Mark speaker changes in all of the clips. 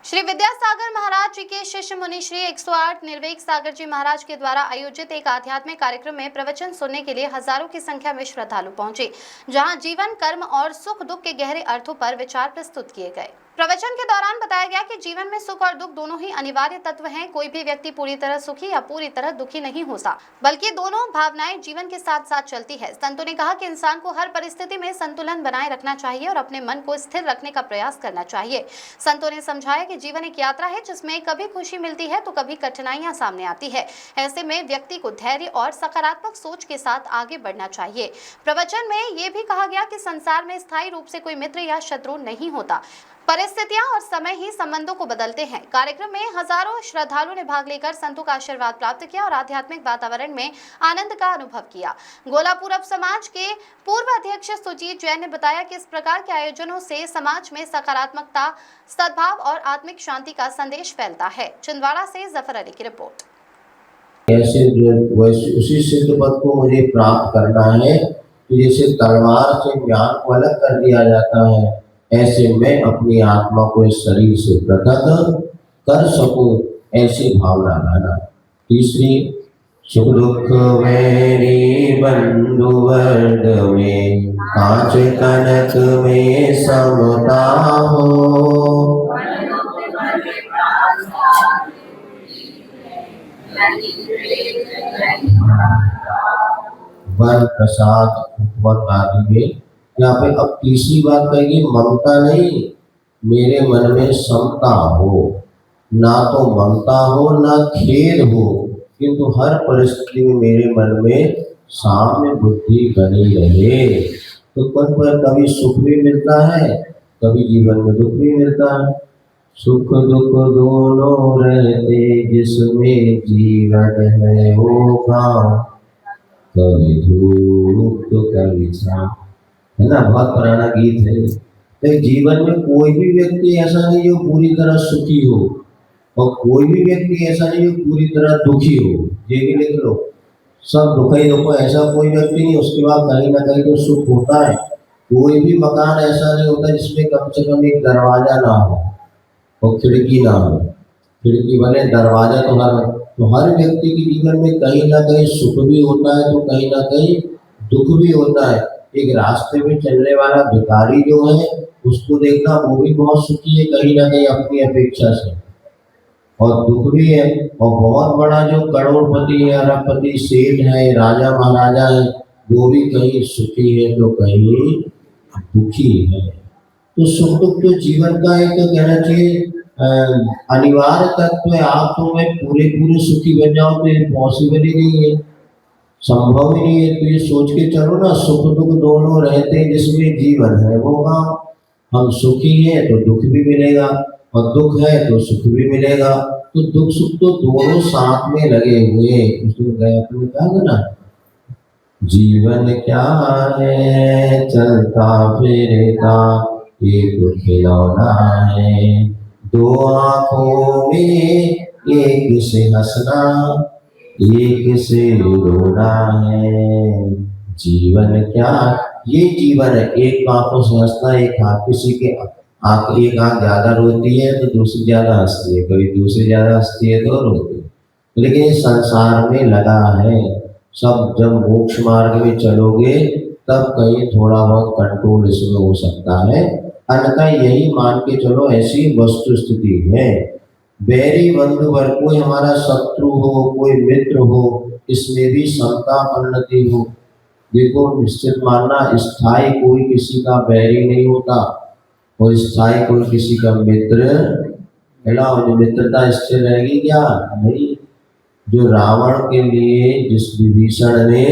Speaker 1: श्री विद्यासागर महाराज जी के शिष्य मुनि श्री 108 निर्वेक सागर जी महाराज के द्वारा आयोजित एक आध्यात्मिक कार्यक्रम में प्रवचन सुनने के लिए हजारों की संख्या में श्रद्धालु पहुंचे, जहां जीवन, कर्म और सुख दुख के गहरे अर्थों पर विचार प्रस्तुत किए गए। प्रवचन के दौरान बताया गया कि जीवन में सुख और दुख दोनों ही अनिवार्य तत्व हैं। कोई भी व्यक्ति पूरी तरह सुखी या पूरी तरह दुखी नहीं होता, बल्कि दोनों भावनाएं जीवन के साथ साथ चलती है। संतों ने कहा कि इंसान को हर परिस्थिति में संतुलन बनाए रखना चाहिए और अपने मन को स्थिर रखने का प्रयास करना चाहिए। संतों ने समझाया कि जीवन एक यात्रा है, जिसमें कभी खुशी मिलती है तो कभी कठिनाइयां सामने आती है। ऐसे में व्यक्ति को धैर्य और सकारात्मक सोच के साथ आगे बढ़ना चाहिए। प्रवचन में ये भी कहा गया कि संसार में स्थायी रूप से कोई मित्र या शत्रु नहीं होता, परिस्थितियां और समय ही संबंधों को बदलते हैं। कार्यक्रम में हजारों श्रद्धालुओं ने भाग लेकर संतों का आशीर्वाद प्राप्त किया और आध्यात्मिक वातावरण में आनंद का अनुभव किया। गोला पूरब समाज के पूर्व अध्यक्ष सुजीत जैन ने बताया कि इस प्रकार के आयोजनों से समाज में सकारात्मकता, सद्भाव और आत्मिक शांति का संदेश फैलता है। छिंदवाड़ा से जफर अली की रिपोर्ट।
Speaker 2: ऐसे उसी सिद्ध पद को मुझे प्राप्त करना है, तो जैसे तलवार से ज्ञान को अलग कर दिया जाता है, ऐसे मैं अपनी आत्मा को इस शरीर से पृथक कर सकूं, ऐसी भावना लाना। तीसरी, सुख दुख मेरी बंधु वर्ग में, कांच कनक में समता हो। वर प्रसाद उपवर आदि में यहाँ पे अब तीसरी बात कहेगी, ममता नहीं, मेरे मन में समता हो, ना तो ममता हो ना खेद हो, किंतु हर परिस्थिति में मेरे मन में साम्य बुद्धि बनी रहे। तो पद पर कभी सुख भी मिलता है, कभी जीवन में दुख भी मिलता है। सुख दुख दोनों रहते जिसमें जीवन है होगा, कभी धूप तो कभी छाँव, है ना, बहुत पुराना गीत है। तो जीवन में कोई भी व्यक्ति ऐसा नहीं जो पूरी तरह सुखी हो, और कोई भी व्यक्ति ऐसा नहीं जो पूरी तरह दुखी हो। ये भी लिख लो, सब दुख ही दुख, ऐसा कोई व्यक्ति नहीं उसके बाद कहीं ना कहीं तो सुख होता है। कोई भी मकान ऐसा नहीं होता जिसमें कम से कम एक दरवाजा ना हो और खिड़की ना हो। खिड़की बने, दरवाजा तो हर व्यक्ति के जीवन में कहीं ना कहीं सुख भी होता है तो कहीं ना कहीं दुख भी होता है। एक रास्ते में चलने वाला भिखारी जो है, उसको देखना, वो भी बहुत सुखी है कहीं ना कहीं अपनी अपेक्षा से, और दुख भी है। और बहुत बड़ा जो करोड़पति है, अरबपति, सेठ है, राजा महाराजा है, वो भी कहीं सुखी है तो कहीं दुखी है। तो सुख दुख तो जीवन का एक, कहना चाहिए, अनिवार्य तत्व है। आप तो मैं पूरे सुखी बन जाओ तो ये पॉसिबल ही नहीं है, संभव ही नहीं है। तो ये सोच के चलो ना, सुख दुख दोनों रहते हैं जिसमें जीवन है वो काम। हम सुखी हैं तो दुख भी मिलेगा, और दुख है तो सुख भी मिलेगा। तो दुख सुख तो दोनों साथ में लगे हुए। उसमें गया अपने कहा ना, जीवन क्या है चलता फिरता एक खिलौना है, दो आंखों में एक से हंसना एक से रोना है। जीवन क्या, ये जीवन है। एक आंखों से हंसना, एक आंख, किसी के आंख, एक आंख ज्यादा रोती है तो दूसरी ज्यादा हंसती है, कभी दूसरी ज्यादा हंसती है तो रोती है। लेकिन इस संसार में लगा है सब। जब मोक्ष मार्ग में चलोगे तब कहीं थोड़ा बहुत कंट्रोल इसमें हो सकता है, अन्यथा यही मान के चलो ऐसी वस्तु स्थिति है। बैरी बंधु वर्ग, कोई हमारा शत्रु हो, कोई मित्र हो, इसमें भी समता परिणति हो। देखो, निश्चित मानना, स्थायी कोई किसी का बैरी नहीं होता और स्थायी कोई किसी का मित्र। मित्रता स्थिर रहेगी क्या? नहीं। जो रावण के लिए, जिस विभीषण ने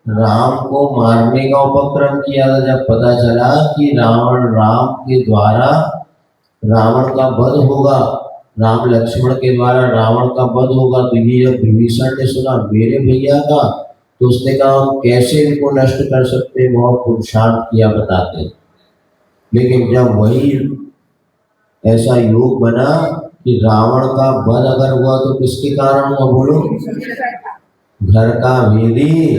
Speaker 2: राम को मारने का उपक्रम किया था, जब पता चला कि राम के द्वारा रावण का वध होगा, राम लक्ष्मण के द्वारा रावण का वध होगा, तो ये जब विभीषण ने सुना मेरे भैया का, तो उसने कहा हम कैसे इनको नष्ट कर सकते हैं, बहुत पुरुषार्थ किया बताते। लेकिन जब वही ऐसा योग बना कि रावण का वध अगर हुआ तो किसके कारण हुआ बोलो? घर का वेदी